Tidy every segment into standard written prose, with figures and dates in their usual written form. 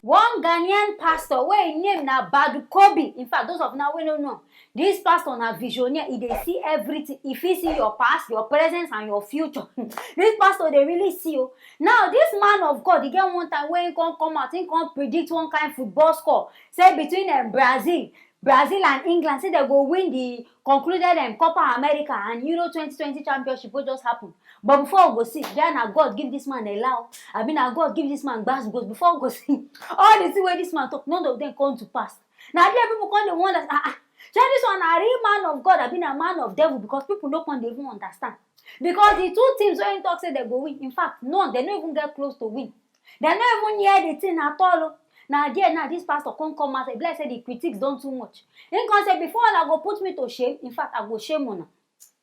One Ghanaian pastor where he named na Badu Kobi. In fact, those of now we don't know. This pastor na visionaire. He they see everything. If he see your past, your present, and your future. This pastor they really see you. Now this man of God, he get one time when he come out, he can predict one kind football score. Say between Brazil and England, say they go win the concluded Copa America and Euro 2020 championship will just happen. But before we go see, then God give this man a law. I mean, God give this man bass goes before we go see. All the things where this man talk, none of them come to pass. Now there people come the one that this one a real man of God, I been a man of devil because people no can even understand. Because the two teams when he talk say they go win. In fact, none, they don't even get close to win. They don't even hear the thing at all. Now this pastor can't come out say, bless say the critics don't too much. He can say before I go put me to shame. In fact, I go shame on her.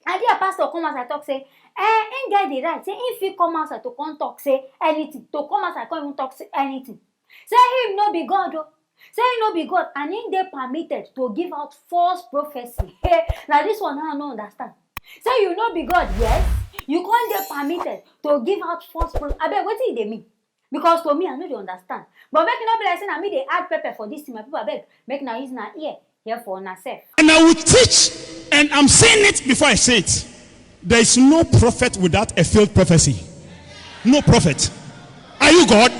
And dear pastor come out and talk say, ain't get the right. Say if he come out to come talk say anything, to come out and come even talk say anything. Say him no be God though. Say him no be God, and him they permitted to give out false prophecy. Now this one I don't understand. Say you no be God, yes. You can't get permitted to give out false prophecy. I bet what did they mean? Because to me, I know they understand. But make not be like saying I mean they add pepper for this thing. My people, I beg, make now use now ear here for yourself. And I will teach, and I'm saying it before I say it. There is no prophet without a failed prophecy. No prophet. Are you God?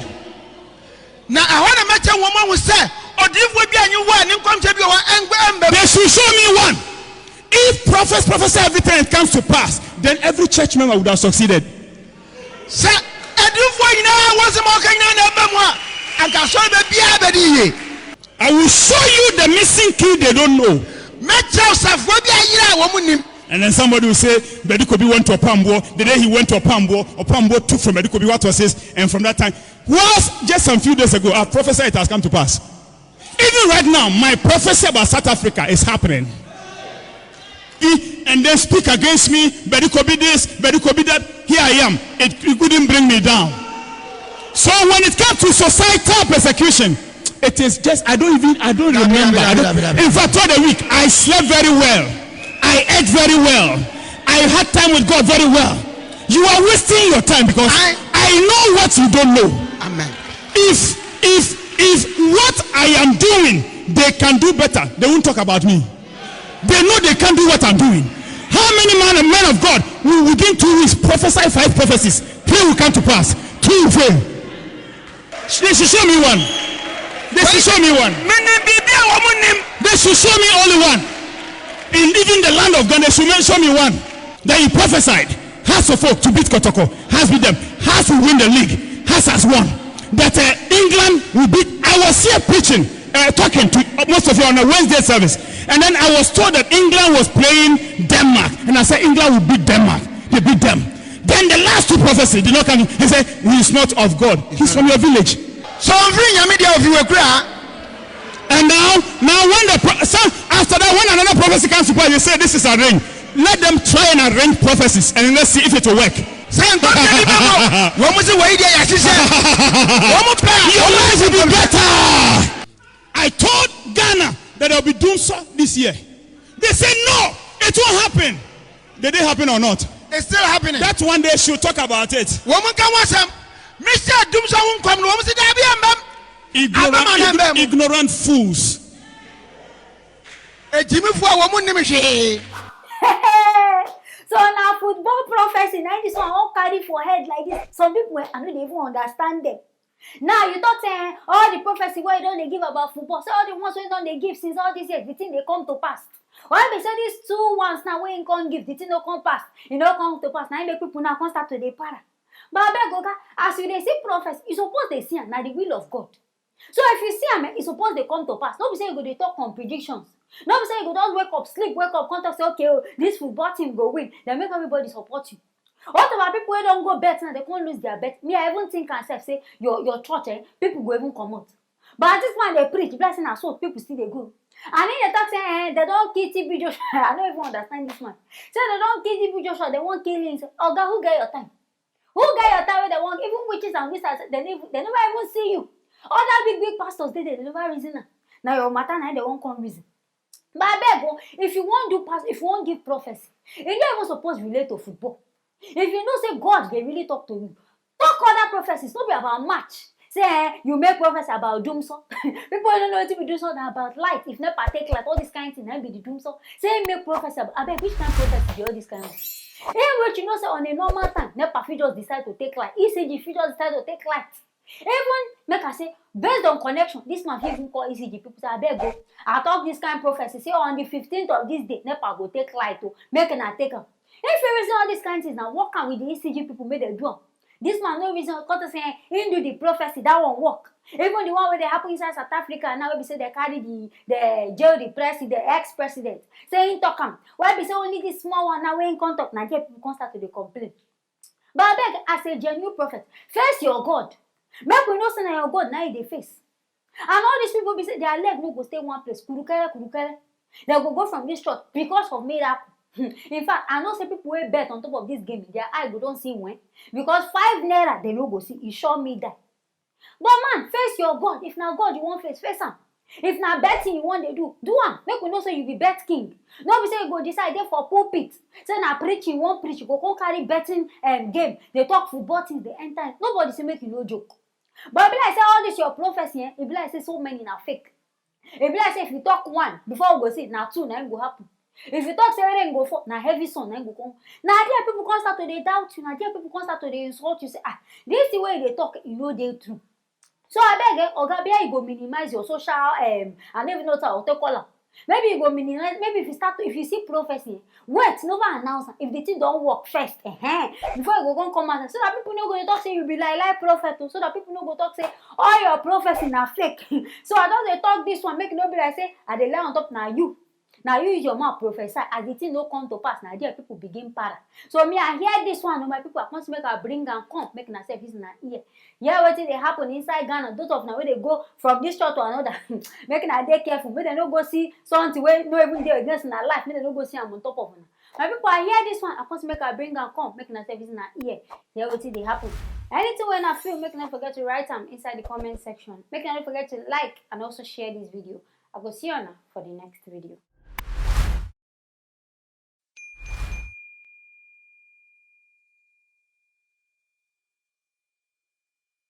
Now I want to make a woman who say, or if we be a new one, and come to be one. They should show me one. If prophets prophesy everything and it comes to pass, then every church member would have succeeded. Sir, I will show you the missing key they don't know. And then somebody will say, Badu Kobi went to Opambo. The day he went to Opambo took from Badu Kobi what was his, and from that time, was just some few days ago, I prophesied it has come to pass. Even right now, my prophecy about South Africa is happening. And they speak against me, Badu Kobi this, Badu Kobi that. Here I am. It couldn't bring me down. So when it comes to societal persecution, it is just I don't remember. In fact, throughout the week I slept very well. I ate very well. I had time with God very well. You are wasting your time because I know what you don't know. Amen. If what I am doing they can do better, they won't talk about me. They know they can't do what I'm doing. How many men of God will within 2 weeks prophesy 5 prophecies? 3 will come to pass. 2 will fail. They should show me one. They should show me one. They should show me only one. In even the land of Ghana, they should show me one. That he prophesied. Has of folk to beat Kotoko. Has beat them. Has will win the league. Has won. That England will beat. I was here preaching, talking to most of you on a Wednesday service. And then I was told that England was playing Denmark. And I said, England will beat Denmark. They beat them. Then the last 2 prophecies did not come. He said, he is not of God. He's from your village. So I'm free your media of you. And now when after that, when another prophecy comes to pass, they say this is arranged. Let them try and arrange prophecies and let's see if it will work. Your life will be better. I told Ghana that there will be doomsday this year. They say no, it won't happen. Did it happen or not? It's still happening. That one day should talk about it. Woman can watch them. Mr. Doomsday won't come. Woman say ignorant fools. So now football prophecy, now this one all carry for head like this. Some people I don't even understand them. Now you talk saying all the prophecy why don't they give about football? So all the ones why don't they give since all these years, the thing they come to pass. Why they say these 2 ones now when you can't give, the thing don't come pass. You don't come to pass. Now make people now come start to the para. But I beg Oga, as you they see prophecy, you suppose they see and now the will of God. So if you see them, you suppose they come to pass. Don't be saying you go they talk on predictions. Don't be saying you go just wake up, sleep, wake up, contact say okay, oh, this football team go win. They make everybody support you. What about people who don't go bet now they can't lose their bet? Me, I even think myself say your church, people go even come out. But at this point they preach, blessing and so people still they go. And then they talk say they don't kill TB Joshua. I don't even understand this man. Say they don't kill TB Joshua, they won't kill him. Oh God, who get your time? Who get your time when they want? Even witches and wizards, they never even see you. All that big pastors they never reason. Now your matter now they won't come reason. But I beg you, if you want do pass, if you want give prophecy, you don't even supposed to relate to football. If you know say God they really talk to you, talk other prophecies, not be about match. Say you make prophecy about doom so. People don't know what to do something about light. If not partake like all this kind of thing, then be the doom so. Say make prophecy about. I beg, which kind of prophecy do all this kind of? Which you know say on a normal time, NEPA fit just decide to take light. ECG fit just decide to take light. Even make I say based on connection, this man fit even call ECG people say abeg go. I talk this kind of prophecy say on the 15th of this day, NEPA go take light to make una take am. If you reason all these kind of things now, work am with the ECG people make them do am. This man no reason because say he do the prophecy that won't work. Even the one where they happen inside South Africa now, we say they carry the jail the president, the ex-president. Say he talk am. Why be say only this small one now when in contact Nigeria people come start to dey complain. But I beg as a genuine prophet, face your God. Make we know say na your God now you dey face. And all these people be say their leg no go stay one place. Kurukere, kurukere. They go from this church because of miracle. In fact, I know say people wey bet on top of this game, their eye go don see when. Because 5 naira they no go see. E sure me die. But man, face your God. If na God you want face am. If na betting you want dey do am. Make we know say you be bet king. No be say you go decide dey for pulpit. Say na preaching you wan preach, you go come carry betting game. They talk football things, they enter. Nobody say make you no joke. But e be like say all this your prophecy, e be like say so many na fake. E be like say if you talk one, before we go see it, na 2 na go happen. If you talk say rain go fall, na heavy sun na go come. Na there people come start to dey doubt you. Na there people come start to dey insult you. Say this the way they talk, you know dey true. So abeg, Oga Bia, you go minimize your social I don't even know how to call am. Maybe you go minimize. Maybe if you see prophecy, wait, never announce am. If the thing don't work first, before you go come out, so that people no go talk say you be like prophet, so that people no go talk say all your prophecy na fake. So I don't dey talk this one, make no be like say I dey lie on top na you. Now you use your mouth prophesy as the thing no come to pass. Now there people begin para. So me I hear this one. My people I want to make a bring and come make na service na ear. Yeah, what they happen inside Ghana? Those of now where they go from this church to another. Make na dey careful. Make they no go see something where no even dey against na life. Make they no go see am on top of na. My people I hear this one. I want to make a bring and come make na service na ear. Yeah, what they happen? Anything when I feel, make not forget to write them inside the comment section. Make not forget to like and also share this video. I will see you now for the next video.